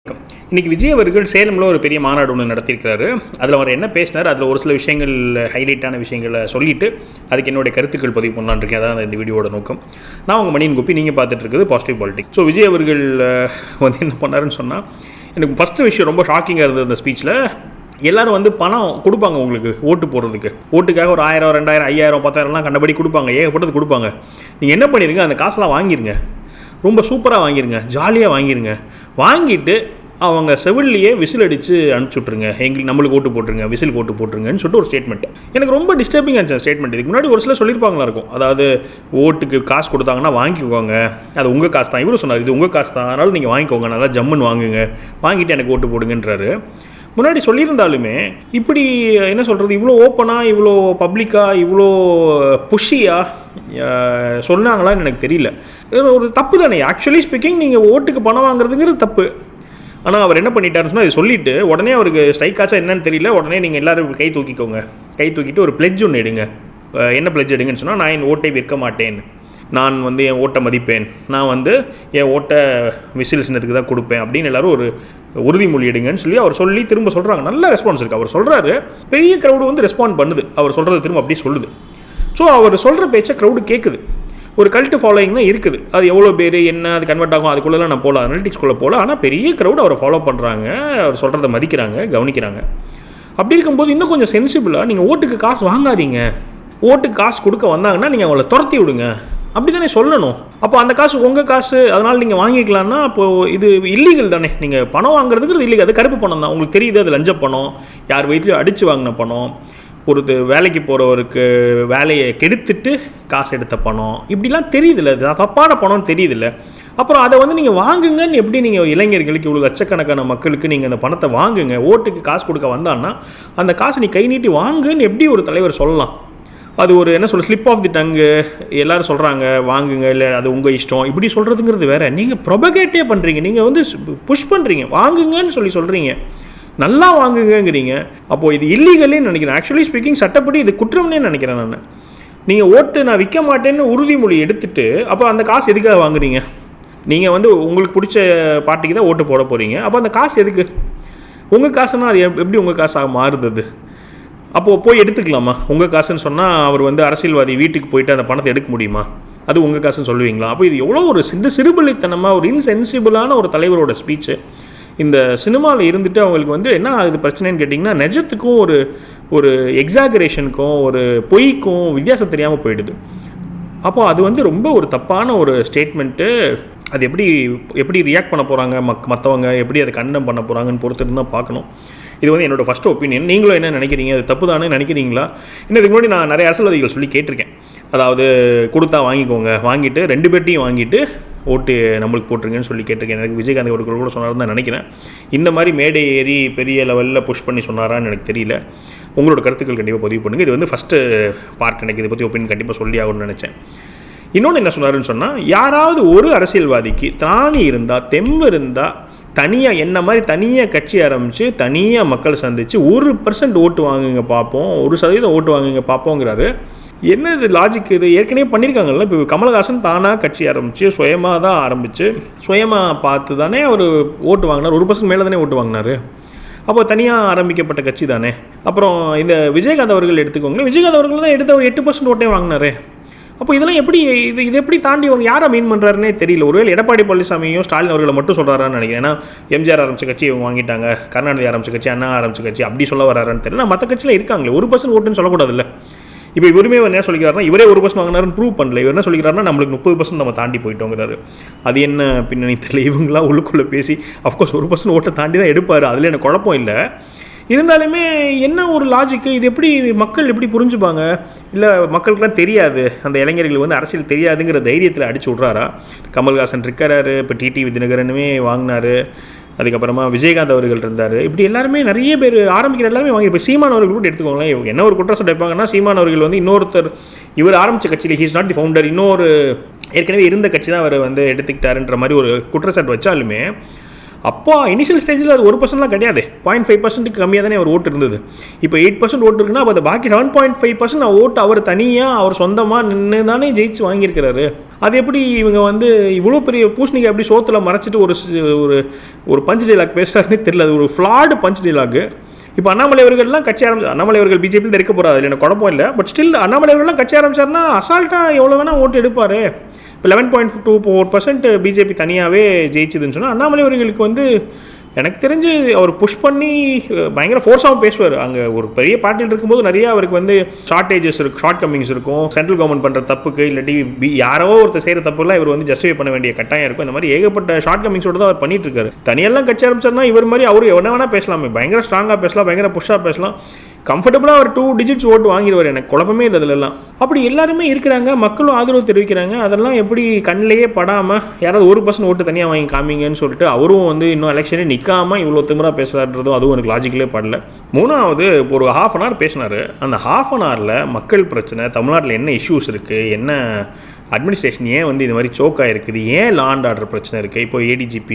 இன்றைக்கி விஜய் அவர்கள் சேலமில் ஒரு பெரிய மாநாடு ஒன்று நடத்தியிருக்கிறாரு. அதில் அவர் என்ன பேசினார், அதில் ஒரு சில விஷயங்கள் ஹைலைட்டான விஷயங்களை சொல்லிவிட்டு அதுக்கு என்னுடைய கருத்துக்கள் பதிவு பண்ணலான்னு இருக்கேன். அதான் இந்த வீடியோட நோக்கம். நான் உங்கள் மணியின் குப்பி, நீங்கள் பார்த்துட்டு இருக்குது பாசிட்டிவ் பாலிடிக்ஸ். ஸோ விஜய் அவர்கள் என்ன பண்ணாருன்னு சொன்னால், எனக்கு ஃபஸ்ட்டு விஷயம் ரொம்ப ஷாக்கிங்காக இருந்தது. அந்த ஸ்பீச்சில் எல்லோரும் பணம் கொடுப்பாங்க உங்களுக்கு ஓட்டு போடுறதுக்கு. ஓட்டுக்காக ஒரு 1000, 2000, 5000, 10,000லாம் கண்டபடி கொடுப்பாங்க, ஏகப்பட்டது கொடுப்பாங்க. நீங்கள் என்ன பண்ணிடுங்க, அந்த காசெல்லாம் வாங்கிருங்க, ரொம்ப சூப்பராக வாங்கிருங்க, ஜாலியாக வாங்கிருங்க. வாங்கிட்டு அவங்க செவிலியே விசில் அடித்து அனுப்பிச்சுட்ருங்க, நம்மளுக்கு ஓட்டு போட்டுருங்க, விசில் ஓட்டு போட்டுருங்கன்னு சொல்லிட்டு ஒரு ஸ்டேட்மெண்ட். எனக்கு ரொம்ப டிஸ்டர்பிங் ஆச்சு ஸ்டேட்மெண்ட். இதுக்கு முன்னாடி ஒரு சில சொல்லியிருப்பாங்களா இருக்கும், அதாவது ஓட்டுக்கு காசு கொடுத்தாங்கன்னா வாங்கிக்கோங்க, அது உங்கள் காசு தான். இவரும் சொன்னார், இது உங்கள் காசு தான், அதனால் நீங்கள் வாங்கிக்கோங்க, நல்லா ஜம்முன்னு வாங்குங்க, வாங்கிட்டு எனக்கு ஓட்டு போடுங்கன்றாரு. முன்னாடி சொல்லியிருந்தாலுமே இப்படி என்ன சொல்கிறது, இவ்வளோ ஓப்பனாக, இவ்வளோ பப்ளிக்காக, இவ்வளோ புஷ்ஷியாக சொன்னாங்களான்னு எனக்கு தெரியல. இது ஒரு தப்பு தானே. ஆக்சுவலி ஸ்பீக்கிங், நீங்கள் ஓட்டுக்கு பணம் வாங்குறதுங்கிறது தப்பு. ஆனால் அவர் என்ன பண்ணிட்டாருன்னு சொன்னால், இதை சொல்லிவிட்டு உடனே அவருக்கு ஸ்ட்ரைக் ஆச்சா என்னன்னு தெரியல, உடனே நீங்கள் எல்லோரும் கை தூக்கிக்கோங்க, கை தூக்கிட்டு ஒரு பிளெட்ஜ் ஒன்று எடுங்க. என்ன பிளெட்ஜ் எடுங்கன்னு சொன்னால், நான் என் ஓட்டை விற்க மாட்டேன், நான் என் ஓட்டை மதிப்பேன், நான் என் ஓட்டை விசில் சின்னத்துக்கு தான் கொடுப்பேன் அப்படின்னு எல்லோரும் ஒரு உறுதிமொழி எடுங்கன்னு சொல்லி திரும்ப சொல்கிறாங்க. நல்ல ரெஸ்பான்ஸ் இருக்குது. அவர் சொல்கிறாரு, பெரிய க்ரௌடு ரெஸ்பாண்ட் பண்ணுது, அவர் சொல்கிறது திரும்ப அப்படி சொல்லுது. ஸோ அவர் சொல்கிற பேச்சை க்ரௌடு கேட்குது. ஒரு கல்ட்டு ஃபாலோயிங் தான் இருக்குது. அது எவ்வளோ பேர் என்ன அது கன்வெர்ட் ஆகும் அதுக்குள்ளெல்லாம் நான் போகல, அனலிட்டிக்ஸ்குள்ளே போகல. ஆனால் பெரிய க்ரௌட் அவரை ஃபாலோ பண்ணுறாங்க, அவர் சொல்கிறத மதிக்கிறாங்க, கவனிக்கிறாங்க. அப்படி இருக்கும்போது இன்னும் கொஞ்சம் சென்சிபிளாக, நீங்கள் ஓட்டுக்கு காசு வாங்காதீங்க, ஓட்டுக்கு காசு கொடுக்க வந்தாங்கன்னா நீங்கள் அவங்கள துரத்தி விடுங்க, அப்படி தானே சொல்லணும். அப்போ அந்த காசு உங்கள் காசு, அதனால் நீங்கள் வாங்கிக்கலான்னா அப்போது இது இல்லீகல் தானே. நீங்கள் பணம் வாங்குறதுக்கு இல்லீகல், அது கருப்பு பணம் தான். உங்களுக்கு தெரியுது, அது லஞ்ச பணம், யார் வயிற்றுலையும் அடித்து வாங்கின பணம், ஒரு வேலைக்கு போகிறவருக்கு வேலையை கெடுத்துட்டு காசு எடுத்த பணம், இப்படிலாம் தெரியுதில்ல, அது தப்பான பணம்னு தெரியுதில்ல. அப்புறம் அதை நீங்கள் வாங்குங்கன்னு எப்படி நீங்கள் இளைஞர்களுக்கு, இவ்வளோ லட்சக்கணக்கான மக்களுக்கு நீங்கள் அந்த பணத்தை வாங்குங்க, ஓட்டுக்கு காசு கொடுக்க வந்தான்னா அந்த காசு நீ கை நீட்டி வாங்குன்னு எப்படி ஒரு தலைவர் சொல்லலாம்? அது ஒரு என்ன ஸ்லிப் ஆஃப் தி டங்கு. எல்லோரும் சொல்கிறாங்க வாங்குங்க, இல்லை அது உங்கள் இஷ்டம், இப்படி சொல்கிறதுங்கிறது வேறு. நீங்கள் ப்ரொபகேட்டே பண்ணுறீங்க, நீங்கள் புஷ் பண்ணுறீங்க, வாங்குங்கன்னு சொல்கிறீங்க, நல்லா வாங்குங்கிறீங்க. அப்போது இது இல்லீகல்னு நினைக்கிறேன். ஆக்சுவலி ஸ்பீக்கிங் சட்டப்படி இது குற்றம்னே நினைக்கிறேன் நான். நீங்கள் ஓட்டு நான் விற்க மாட்டேன்னு உறுதிமொழி எடுத்துட்டு அப்போ அந்த காசு எதுக்காக வாங்குறீங்க? நீங்கள் உங்களுக்கு பிடிச்ச பார்ட்டிக்கு தான் ஓட்டு போட போகிறீங்க, அப்போ அந்த காசு எதுக்கு? உங்கள் காசுன்னா அது எப்படி உங்கள் காசாக மாறுது? அப்போது போய் எடுத்துக்கலாமா? உங்கள் காசுன்னு சொன்னால் அவர் அரசியல்வாதி வீட்டுக்கு போயிட்டு அந்த பணத்தை எடுக்க முடியுமா? அது உங்கள் காசுன்னு சொல்லுவீங்களா? அப்போ இது எவ்வளோ ஒரு சிறுபிள்ளைத்தனமாக, ஒரு இன்சென்சிபிளான ஒரு தலைவரோட ஸ்பீச்சு. இந்த சினிமாவில் இருந்துட்டு அவங்களுக்கு என்ன ஆகுது பிரச்சனைன்னு கேட்டிங்கன்னா, நிஜத்துக்கும் ஒரு எக்ஸாகரேஷனுக்கும் ஒரு பொய்க்கும் வித்தியாசம் தெரியாமல் போயிடுது. அப்போது அது ரொம்ப ஒரு தப்பான ஒரு ஸ்டேட்மெண்ட்டு. அது எப்படி ரியாக்ட் பண்ண போகிறாங்க மற்றவங்க, எப்படி அதை கண்டனம் பண்ண போகிறாங்கன்னு பொறுத்துட்டு தான் பார்க்கணும். இது என்னோடய ஃபஸ்ட் ஒப்பீனியன். நீங்களும் என்ன நினைக்கிறீங்க? அது தப்பு தானே நினைக்கிறீங்களா? இதுக்கு முன்னாடி நான் நிறைய அரசியல்வாதிகள் சொல்லி கேட்டிருக்கேன், அதாவது கொடுத்தா வாங்கிக்கோங்க, வாங்கிட்டு 2 பேர்ட்டையும் வாங்கிட்டு ஓட்டு நம்மளுக்கு போட்டுருங்கன்னு சொல்லி கேட்டிருக்கேன். எனக்கு விஜயகாந்த் ஒரு கூட சொன்னார்னு தான் நினைக்கிறேன். இந்த மாதிரி மேடை ஏறி பெரிய லெவலில் புஷ் பண்ணி சொன்னாரான்னு எனக்கு தெரியல. உங்களோட கருத்துக்கள் கண்டிப்பாக பதிவு பண்ணுங்கள். இது ஃபஸ்ட்டு பார்ட். எனக்கு இதை பற்றி ஒப்பீனியன் கண்டிப்பாக சொல்லி ஆகணும்னு நினச்சேன். இன்னொன்று என்ன சொன்னாருன்னு சொன்னால், யாராவது ஒரு அரசியல்வாதிக்கு திராணி இருந்தால், தெம்பு இருந்தால், தனியாக என்ன மாதிரி தனியாக கட்சி ஆரம்பித்து தனியாக மக்களை சந்தித்து 1% ஓட்டு வாங்குங்க பார்ப்போம், 1% ஓட்டு வாங்குங்க பார்ப்போங்கிறாரு. என்ன இது லாஜிக்? இது ஏற்கனவே பண்ணியிருக்காங்கல்ல. இப்போ கமலஹாசன் தானாக கட்சி ஆரம்பித்து சுயமாக தான் ஆரம்பித்து சுயமாக பார்த்து தானே அவர் ஓட்டு வாங்கினார். 1% மேலே தானே ஓட்டு வாங்கினார். அப்போ தனியாக ஆரம்பிக்கப்பட்ட கட்சி தானே. அப்புறம் இந்த விஜயகாந்த் அவர்கள் எடுத்துக்கோங்களேன், விஜயகாந்த் அவர்கள் தான் எடுத்து அவர் 8% ஓட்டே வாங்கினார். அப்போ இதெல்லாம் எப்படி இது எப்படி தாண்டி அவங்க யாரை மீன் பண்ணுறாருன்னே தெரியல. ஒருவேளை எடப்பாடி பழனிசாமியும் ஸ்டாலின் அவர்களை மட்டும் சொல்கிறாரான்னு நினைக்கிறேன். ஏன்னா எம்ஜிஆர் ஆரம்பித்த கட்சி இவங்க வாங்கிட்டாங்க, கருணாநிதி ஆரம்பித்த கட்சி, அண்ணா ஆரம்பித்த கட்சி, அப்படி சொல்ல வராருன்னு தெரியல. மற்ற கட்சியில் இருக்காங்களே 1% ஓட்டுன்னு சொல்லக்கூடாதுல்ல. இப்போ இவருமே என்ன சொல்லிக்கிறாருன்னா, இவரே 1% வாங்கினாருன்னு ப்ரூவ் பண்ணல. இவர் என்ன சொல்லிக்கிறாருன்னா, நம்மளுக்கு 30% நம்ம தாண்டி போயிட்டோங்கிறாரு. அது என்ன பின்னணி தெரியல. இவங்களாம் உள்ளுக்குள்ளே பேசி அஃப்கோர்ஸ் 1% ஓட்டை தாண்டி தான் எடுப்பார், அதில் எனக்கு குழப்பம் இல்லை. இருந்தாலுமே என்ன ஒரு லாஜிக்கு? இது எப்படி மக்கள் எப்படி புரிஞ்சுப்பாங்க? இல்லை மக்களுக்குலாம் தெரியாது, அந்த இளைஞர்கள் அரசியல் தெரியாதுங்கிற தைரியத்தில் அடிச்சு விட்றாரா? கமல்ஹாசன் இருக்கிறாரு, இப்போ டிடி விதிநகரனுமே வாங்கினார், அதுக்கப்புறமா விஜயகாந்த் அவர்கள் இருந்தார், இப்படி எல்லாருமே நிறைய பேர் ஆரம்பிக்கிற எல்லாருமே வாங்கி. இப்போ சீமான் அவர்கள் கூட எடுத்துக்கோங்களேன். என்ன ஒரு குற்றச்சாட்டு வைப்பாங்கன்னா, சீமான் அவர்கள் இன்னொருத்தர், இவர் ஆரம்பித்த கட்சியில் ஹீஸ் நாட் தி ஃபவுண்டர், இன்னொரு ஏற்கனவே இருந்த கட்சி தான் அவர் எடுத்துக்கிட்டாருன்ற மாதிரி ஒரு குற்றச்சாட்டு வச்சாலுமே, அப்போ இனிஷியல் ஸ்டேஜில் அது 1% கிடையாது, 0.5% கம்மியாக தானே அவர் ஓட்டு இருந்தது. இப்போ 8% ஓட்டு இருக்குன்னா அப்போ பாக்கி 7.5% ஓட்டு அவர் தனியாக அவர் சொந்தமாக நின்று தானே ஜெயிச்சு வாங்கியிருக்கிறாரு. அது எப்படி இவங்க வந்து இவ்வளோ பெரிய பூசணிக்கு எப்படி சோத்தில் மறைச்சிட்டு ஒரு ஒரு பஞ்ச் டைலாக் பேசுகிறாருன்னே தெரியல. அது ஒரு ஃப்ளாடு பஞ்ச் டைலாக்கு. இப்போ அண்ணாமலை அவர்கள்லாம் கட்சி அண்ணாமலை அவர்கள் பிஜேபியில் இருக்க போகிறாரு, அதில் எனக்கு குழப்பம் இல்லை. பட் ஸ்டில் அண்ணாமலை அவர்கள்லாம் கட்சி ஆரம்பிச்சாருன்னா அசால்ட்டாக எவ்வளோ வேணால் ஓட்டு எடுப்பார். இப்போ 11.24% பிஜேபி தனியாகவே ஜெயிச்சதுன்னு சொன்னால் அண்ணாமலை அவர்களுக்கு வந்து எனக்கு தெரிஞ்சு அவர் புஷ் பண்ணி பயங்கர ஃபோர்ஸாகவும் பேசுவார். அங்கே ஒரு பெரிய பார்ட்டியில் இருக்கும்போது நிறைய அவருக்கு வந்து ஷார்ட்டேஜஸ் இருக்கும், ஷார்ட் கம்மிங்ஸ் இருக்கும். சென்ட்ரல் கவர்மெண்ட் பண்ணுற தப்புக்கு இல்லாட்டி யாரோ ஒருத்தர் செய்கிற தப்புலாம் இவர் வந்து ஜஸ்டிஃபை பண்ண வேண்டிய கட்டாயம் இருக்கும். இந்த மாதிரி ஏகப்பட்ட ஷார்ட் கம்மிங்ஸோடு தான் அவர் பண்ணிட்டு இருக்காரு. தனியெல்லாம் கட்சி ஆரம்பிச்சார்னா இவர் மாதிரி அவர் என்ன வேணால் பேசலாமே, பயங்கர ஸ்ட்ராங்காக பேசலாம், பயங்கர புஷ்ஷாக பேசலாம், கம்ஃபர்டபுளாக ஒரு 2 digits ஓட்டு வாங்கிடுவார். எனக்கு குழப்பமே இல்லை அதிலெல்லாம். அப்படி எல்லாருமே இருக்கிறாங்க, மக்களும் ஆதரவு தெரிவிக்கிறாங்க. அதெல்லாம் எப்படி கண்ணிலேயே படாமல் யாராவது 1% ஓட்டு தனியாக வாங்கி காமிங்கன்னு சொல்லிட்டு அவரும் வந்து இன்னும் எலெக்ஷனே நிற்காமல் இவ்வளோ திமிராக பேசுகிறான்றதும் அதுவும் எனக்கு லாஜிக்கலே படல. மூணாவது ஒரு ½ an hour பேசினார். அந்த ½ an hourல மக்கள் பிரச்சனை, தமிழ்நாட்டில் என்ன இஷ்யூஸ் இருக்குது, என்ன அட்மினிஸ்ட்ரேஷன் ஏன் வந்து இந்த மாதிரி சோக்காக இருக்குது, ஏன் லா அண்ட் ஆர்டர் பிரச்சனை இருக்குது, இப்போ ADGP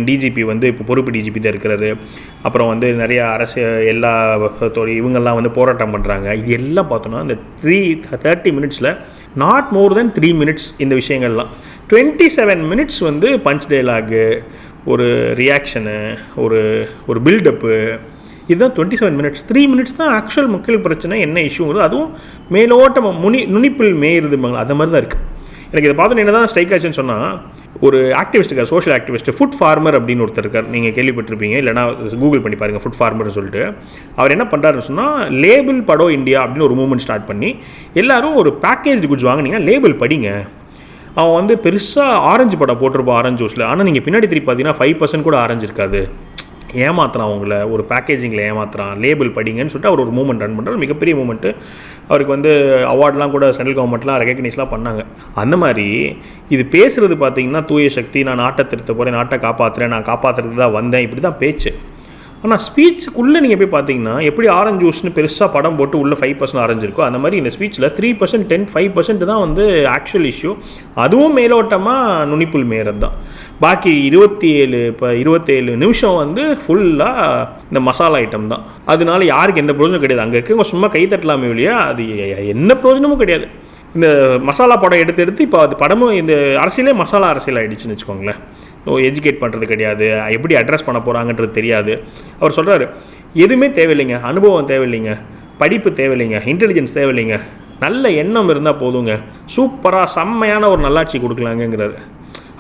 டிஜிபி வந்து இப்போ பொறுப்பு டிஜிபி தான் இருக்கிறாரு, அப்புறம் வந்து நிறையா அரசு எல்லா இவங்கெல்லாம் வந்து போராட்டம் பண்ணுறாங்க. இது எல்லாம் பார்த்தோன்னா இந்த 30 minutes not more then 3 minutes இந்த விஷயங்கள்லாம். 27 minutes வந்து பஞ்ச் டைலாகு, ஒரு ரியாக்ஷனு, ஒரு பில்டப்பு, இதுதான் 27 minutes. 3 minutes தான் ஆக்சுவல் மக்கள் பிரச்சனை என்ன இஷ்யூங்கிறது. அதுவும் மேலோட்டம் நுனிப்பில் மேயிருதுமாங்களா, அது மாதிரி தான் இருக்குது. எனக்கு இதை பார்த்து என்ன தான் ஸ்ட்ரைக் ஆச்சுன்னு சொன்னால், ஒரு ஆக்டிவிஸ்ட் இருக்கார், சோஷியல் ஆக்டிவிஸ்ட், ஃபுட் ஃபார்மர் அப்படின்னு ஒருத்தர் இருக்கார். நீங்கள் கேள்விப்பட்டிருப்பீங்க, இல்லைனா கூகுள் பண்ணி பாருங்கள் ஃபுட் ஃபார்மர்னு சொல்லிட்டு. அவர் என்ன பண்ணுறாருன்னு சொன்னால், லேபிள் படோ இந்தியா அப்படின்னு ஒரு மூவ்மெண்ட் ஸ்டார்ட் பண்ணி எல்லாரும் ஒரு பேக்கேஜ் குட்ஸ் வாங்கினீங்கன்னா லேபிள் படிங்க. அவன் வந்து பெருசாக ஆரஞ்சு படம் போட்டிருப்பான் ஆரஞ்சு ஜூஸில், ஆனால் நீங்கள் பின்னாடி திருப்பி பார்த்தீங்கன்னா 5% கூட ஆரஞ்சு இருக்காது. ஏமாத்துறான் அவங்கள, ஒரு பேக்கேஜிங்கில் ஏமாத்துறான், லேபிள் படிங்கன்னு சொல்லிட்டு அவர் ஒரு மூவ்மெண்ட் ரன் பண்ணுறாரு, மிகப்பெரிய மூவ்மெண்ட்டு. அவருக்கு வந்து அவார்ட்லாம் கூட சென்ட்ரல் கவர்மெண்ட்லாம் ரெகக்னைஸ்லாம் பண்ணாங்க. அந்த மாதிரி இது பேசுகிறது பார்த்தீங்கன்னா தூய சக்தி, நான் நாட்டை திருத்த போகிறேன், நாட்டை காப்பாற்றுறேன், நான் காப்பாற்றுறதுக்கு தான் வந்தேன், இப்படி தான் பேச்சு. ஆனால் ஸ்பீச்சுக்குள்ளே நீங்கள் போய் பார்த்தீங்கன்னா எப்படி ஆரஞ்சு ஜூஸ்னு பெருசாக படம் போட்டு உள்ளே 5% ஆரஞ்சு இருக்கோ அந்த மாதிரி இந்த ஸ்பீச்சில் 3%, 10, 5% தான் வந்து ஆக்சுவல் இஷ்யூ. அதுவும் மேலோட்டமாக நுனிப்புல் மேறது தான். பாக்கி 27 நிமிஷம் வந்து ஃபுல்லாக இந்த மசாலா ஐட்டம் தான். அதனால யாருக்கு எந்த பிரயோஜனம் கிடையாது. அங்கே இருக்கவங்க சும்மா கை தட்டலாமே இல்லையா, அது என்ன பிரயோஜனமும் கிடையாது. இந்த மசாலா படம் எடுத்து இப்போ அது படமும் இந்த அரசியலே மசாலா அரசியல் ஆகிடுச்சுன்னு வச்சுக்கோங்களேன். எஜுகேட் பண்ணுறது கிடையாது, எப்படி அட்ரஸ் பண்ண போகிறாங்கன்றது தெரியாது. அவர் சொல்கிறாரு, எதுவுமே தேவையில்லைங்க, அனுபவம் தேவையில்லைங்க, படிப்பு தேவையில்லைங்க, இன்டெலிஜென்ஸ் தேவையில்லைங்க, நல்ல எண்ணம் இருந்தால் போதுங்க, சூப்பராக செம்மையான ஒரு நல்லாட்சி கொடுக்கலாங்கிறாரு.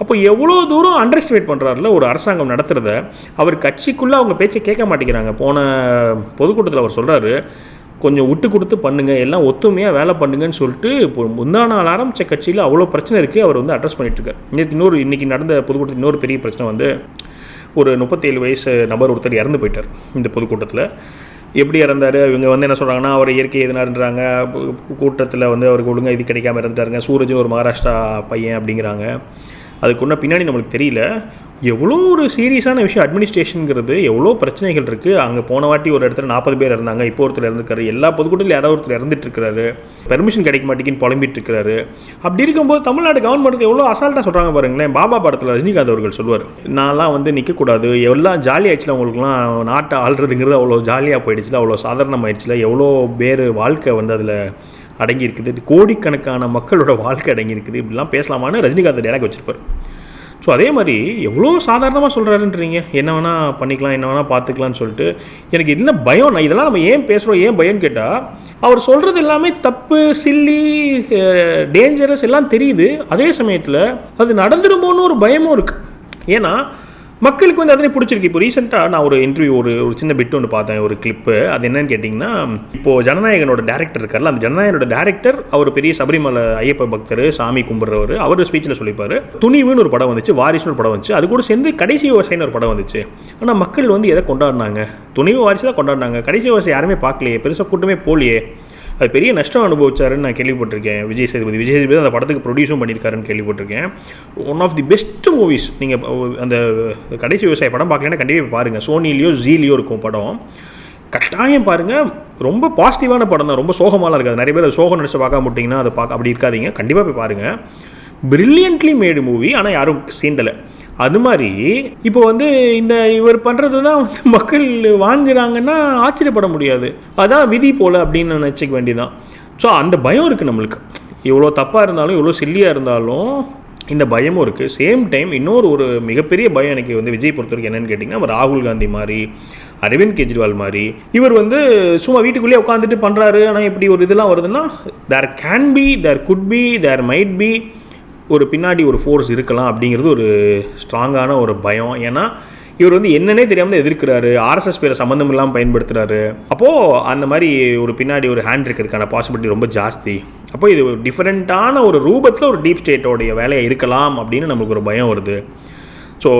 அப்போ எவ்வளோ தூரம் அண்டர் எஸ்டிமேட் பண்ணுறாருல ஒரு அரசாங்கம் நடத்துகிறத. அவர் கட்சிக்குள்ளே அவங்க பேச்சை கேட்க மாட்டேங்கிறாங்க. போன பொதுக்கூட்டத்தில் அவர் சொல்கிறாரு, கொஞ்சம் விட்டு கொடுத்து பண்ணுங்கள், எல்லாம் ஒத்துமையாக வேலை பண்ணுங்கன்னு சொல்லிட்டு இப்போ முந்தா நாள் ஆரம்பித்த கட்சியில் அவ்வளோ பிரச்சனை இருக்குது, அவர் வந்து அட்ரஸ் பண்ணிட்டுருக்கார். இன்றைக்கி நடந்த பொதுக்கூட்டத்தில் இன்னொரு பெரிய பிரச்சனை வந்து ஒரு 37 வயசு நபர் ஒருத்தர் இறந்து போயிட்டார் இந்த பொதுக்கூட்டத்தில். எப்படி இறந்தார், இவங்க வந்து என்ன சொல்கிறாங்கன்னா அவர் இயற்கை எதுனாருன்றாங்க, கூட்டத்தில் வந்து அவருக்கு ஒழுங்காக இது கிடைக்காம இறந்துட்டாருங்க, சூரஜ்னு ஒரு மகாராஷ்டிரா பையன் அப்படிங்கிறாங்க. அதுக்கு ஒன்றும் பின்னாடி நம்மளுக்கு தெரியல. எவ்வளோ ஒரு சீரியஸான விஷயம் அட்மினிஸ்ட்ரேஷனுங்கிறது, எவ்வளோ பிரச்சனைகள் இருக்குது. அங்கே போன வாட்டி ஒரு இடத்துல 40 பேர் இருந்தாங்க, இப்போ ஒருத்தர் இறந்துருக்காரு, எல்லா பொதுக்கூட்டத்தில் யாராவது ஒருத்தர் இறந்துட்டுருக்காரு, பெர்மிஷன் கிடைக்க மாட்டேங்கின்னு புலம்பிட்டு இருக்கிறாரு. அப்படி இருக்கும்போது தமிழ்நாடு கவர்மெண்ட் எவ்வளோ அசால்ட்டாக சொல்கிறாங்க பாருங்களேன். பாபா படத்தில் ரஜினிகாந்த் அவர்கள் சொல்லுவார், நான்லாம் வந்து நிற்கக்கூடாது, எல்லாம் ஜாலி ஆயிடுச்சுல, உங்களுக்குலாம் நாட்டை ஆள்றதுங்கிறது அவ்வளோ ஜாலியாக போயிடுச்சுல, அவ்வளோ சாதாரணமாயிடுச்சுல, எவ்வளோ பேர் வாழ்க்கை வந்து அதில் அடங்கியிருக்குது, கோடிக்கணக்கான மக்களோட வாழ்க்கை அடங்கியிருக்குது, இப்படிலாம் பேசலாமான்னு ரஜினிகாந்த் டைலாக் வச்சுருப்பார். ஸோ அதே மாதிரி எவ்வளோ சாதாரணமாக சொல்கிறாருன்றீங்க, என்ன வேணால் பண்ணிக்கலாம், என்ன வேணால் பார்த்துக்கலான்னு சொல்லிட்டு. எனக்கு என்ன பயம், நான் இதெல்லாம் நம்ம ஏன் பேசுகிறோம், ஏன் பயம்னு கேட்டால், அவர் சொல்கிறது எல்லாமே தப்பு, சில்லி, டேஞ்சரஸ் எல்லாம் தெரியுது. அதே சமயத்தில் அது நடந்துடுமோன்னு ஒரு பயமும் இருக்குது. ஏன்னா மக்களுக்கு வந்து அதனே பிடிச்சிருக்கு. இப்போ ரீசெண்டாக நான் ஒரு இன்டர்வியூ ஒரு சின்ன பிட் ஒன்று பார்த்தேன், ஒரு கிளிப்பு. அது என்னன்னு கேட்டிங்கன்னா, இப்போது ஜனநாயகனோட டேரக்டர் இருக்கார்ல, அந்த ஜனநாயகனோட டேரக்டர் அவர் பெரிய சபரிமலை ஐயப்ப பக்தர், சாமி கும்பிட்றவர். அவர் ஸ்பீச்சில் சொல்லிப்பார், துணிவுன்னு ஒரு படம் வந்துச்சு, வாரிசுன்னு ஒரு படம் வந்துச்சு, அது கூட சேர்ந்து கடைசி விவசாயின்னு ஒரு படம் வந்துச்சு. ஆனால் மக்கள் வந்து எதை கொண்டாடினாங்க, துணிவு வாரிசு தான் கொண்டாடினாங்க, கடைசி விவசாயம் யாருமே பார்க்கலையே, பெருசாக கூட்டமே போலியே. அது பெரிய நஷ்டம் அனுபவிச்சாருன்னு நான் கேள்விப்பட்டிருக்கேன். விஜய் சேதுபதி அந்த படத்துக்கு ப்ரொடியூஸும் பண்ணியிருக்காருன்னு கேள்விப்பட்டிருக்கேன். One of the best movies. நீங்கள் அந்த கடைசி விவசாய படம் பார்க்கலன்னா கண்டிப்பாக பாருங்கள். சோனிலேயோ ஜீலியோ இருக்கும் படம், கட்டாயம் பாருங்கள். ரொம்ப பாசிட்டிவான படம் தான், ரொம்ப சோகமாலாம் இருக்காது. நிறைய பேர் அது சோகம் நடிச்சு பார்க்க மாட்டிங்கன்னா அதை அப்படி இருக்காதிங்க, கண்டிப்பாக போய் பாருங்கள். பிரில்லியன்ட்லி மேடு மூவி. ஆனால் யாரும் சீண்டலை. அது மாதிரி இப்போ வந்து இவர் பண்ணுறது தான் வந்து மக்கள் வாங்குறாங்கன்னா ஆச்சரியப்பட முடியாது. அதான் விதி போல் அப்படின்னு நினச்சிக்க வேண்டியதான். ஸோ அந்த பயம் இருக்குது நம்மளுக்கு. எவ்வளோ தப்பாக இருந்தாலும், எவ்வளோ சில்லியாக இருந்தாலும் இந்த பயமும் இருக்குது. சேம் டைம் ஒரு மிகப்பெரிய பயம் எனக்கு வந்து விஜய் பொறுத்த வரைக்கும் என்னென்னு கேட்டிங்கன்னா, ராகுல் காந்தி மாதிரி, அரவிந்த் கெஜ்ரிவால் மாதிரி இவர் வந்து சும்மா வீட்டுக்குள்ளேயே உட்காந்துட்டு பண்ணுறாரு. ஆனால் இப்படி ஒரு இதெல்லாம் வருதுன்னா, there could be there might be ஒரு பின்னாடி ஒரு ஃபோர்ஸ் இருக்கலாம் அப்படிங்கிறது ஒரு ஸ்ட்ராங்கான ஒரு பயம். ஏன்னா இவர் வந்து என்னன்னே தெரியாமல் எதிர்க்கிறாரு, ஆர்எஸ்எஸ் பேரை சம்மந்தம் இல்லாமல் பயன்படுத்துகிறாரு. அப்போது அந்த மாதிரி ஒரு பின்னாடி ஒரு ஹேண்ட் இருக்கிறதுக்கான பாசிபிலிட்டி ரொம்ப ஜாஸ்தி. அப்போ இது டிஃப்ரெண்ட்டான ஒரு ரூபத்தில் ஒரு டீப் ஸ்டேட்டோடைய வேலையை இருக்கலாம் அப்படின்னு நம்மளுக்கு ஒரு பயம் வருது. ஸோ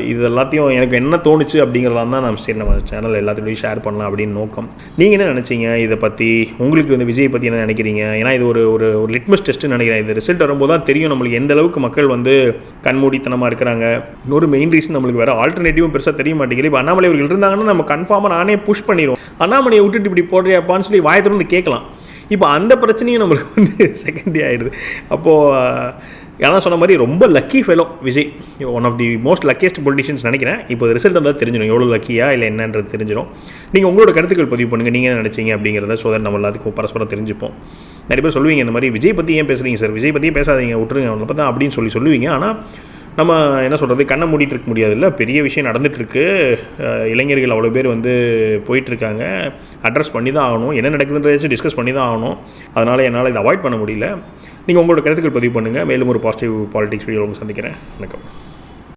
இது எல்லாத்தையும் எனக்கு என்ன தோணுச்சு அப்படிங்கிறதான் தான் நம்ம நம்ம சேனல் எல்லாத்துலேயும் ஷேர் பண்ணலாம் அப்படின்னு நோக்கம். நீங்கள் என்ன நினச்சிங்க இதை பற்றி? உங்களுக்கு வந்து விஜய் பற்றி என்ன நினைக்கிறீங்க? ஏன்னா இது ஒரு லிட்மஸ் டெஸ்ட்டுன்னு நினைக்கிறேன். இது ரிசல்ட் வரும்போது தான் தெரியும் நம்மளுக்கு எந்த அளவுக்கு மக்கள் வந்து கண்மூடித்தனமாக இருக்கிறாங்க. இன்னொரு மெயின் ரீசன் நம்மளுக்கு வேறு ஆல்டர்னேட்டிவும் பெருசாக தெரிய மாட்டேங்குது. இப்போ அண்ணாமலை அவர்கள் இருந்தாங்கன்னா நம்ம கன்ஃபார்மாக நானே புஷ் பண்ணிடுவோம். அண்ணாமலையை விட்டுட்டு இப்படி போடுறியாப்பான்னு சொல்லி வாயை திறந்து கேட்கலாம். இப்போ அந்த பிரச்சனையும் நம்மளுக்கு வந்து செகண்டரி ஆகிடுது. அப்போது ஏன்னா சொன்ன மாதிரி ரொம்ப lucky fellow Vijay, one of the most luckiest politicians நினைக்கிறேன். இப்போ ரிசல்ட் வந்தால் தெரிஞ்சிடும் எவ்வளோ லக்கியா இல்லை என்னன்றது தெரிஞ்சிடும். நீங்கள் உங்களோட கருத்துக்கள் பதிவு பண்ணுங்கள், நீங்கள் என்ன நினச்சிங்க அப்படிங்கிறத. ஸோ தட் நம்ம எல்லாத்துக்கும் பரஸ்பரம் தெரிஞ்சுப்போம். நிறைய பேர் சொல்லுவீங்க இந்த மாதிரி விஜய் பற்றி ஏன் பேசுகிறீங்க சார், விஜய் பற்றியே பேசாதீங்க, விட்டுருங்க அவனை பார்த்தா அப்படின்னு சொல்லுவீங்க. ஆனால் நம்ம என்ன சொல்கிறது, கண்ணை மூடிட்டு இருக்க முடியாதுல்ல. பெரிய விஷயம் நடந்துகிட்ருக்கு. இளைஞர்கள் அவ்வளோ பேர் வந்து போயிட்டுருக்காங்க. அட்ரஸ் பண்ணி தான் ஆகணும். என்ன நடக்குதுன்றதை டிஸ்கஸ் பண்ணி தான் ஆகணும். அதனால் என்னால் இதை அவாய்ட் பண்ண முடியல. நீங்கள் உங்களோட கருத்துக்கள் பதிவு பண்ணுங்கள். மேலும் ஒரு பாசிட்டிவ் பாலிடிக்ஸ் வீடியோ சந்திக்கிறேன். வணக்கம்.